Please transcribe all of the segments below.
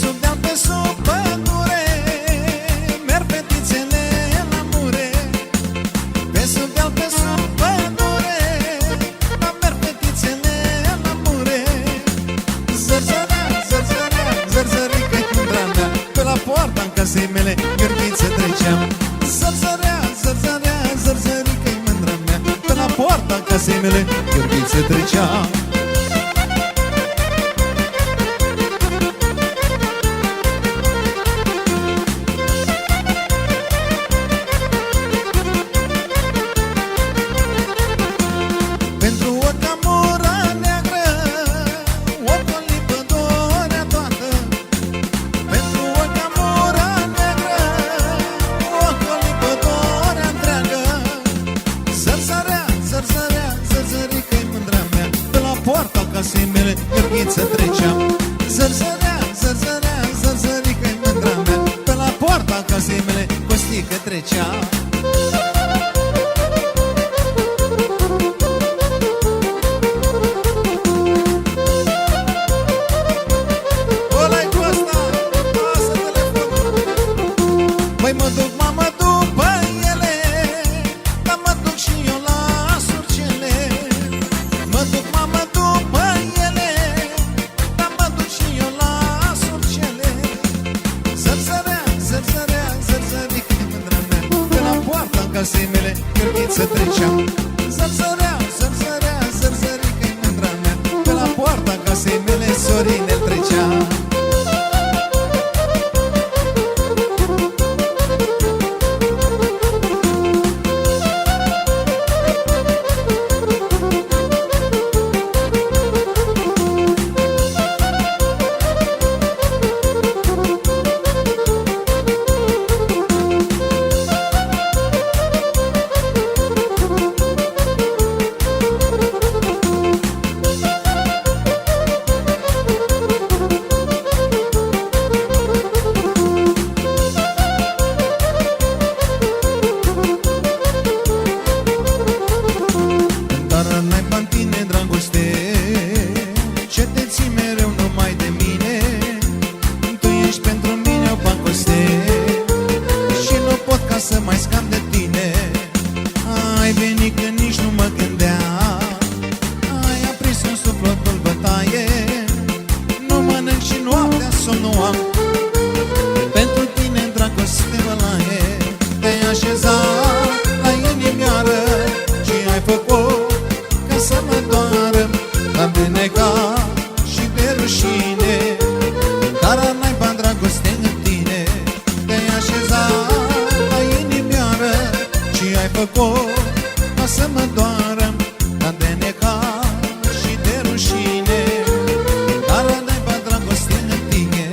sub deal, pe sub pădure, merg fetițele la mure. Pe sub deal, pe sub pădure, merg fetițele la mure. Zărzărea, zărzărea, zărzărică-i mândra mea, pe la poarta-n casei mele Gheorghiță treceam. Zărzărea, zărzărea, zărzărică-i mândra mea, pe la poarta-n casei mele Gheorghiță treceam. Casei mele Gheorghiță treceam. Zărzărea, zărzărea, zărzărică-i mândra mea, pe la poarta casei mele Costică trecea. Ăla-i Costa, lasă telefonul. Băi, mă duc, mă după ele, dar mă duc și eu la surcele. Mă duc, mă după ele, dar mă duc și eu la surcele. Zărzărea, zărzărea, zărzărică-i mândra mea, pe la poarta-n casei mele Gheorghiță treceam. Zărzărea, zărzărea, zărzărică-i mândra mea, pe la poarta-n casei mele Sorinel trecea. Să mai scap de tine, ai venit când nici nu mă gândeam. Ai aprins în sufletul bătaie, nu mănânc și noaptea somn nu am. Pentru tine în dragoste bălaie, te-ai așezat la inimioară și ai făcut ca să mă doară. Am de negat și de rușine, dar n-ai bani dragoste în tine. Te-ai așezat și ai făcut ca să mă doară, dar de necat și de rușine, dar n-ai bani dragoste în tine.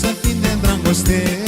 Să fii de dragoste,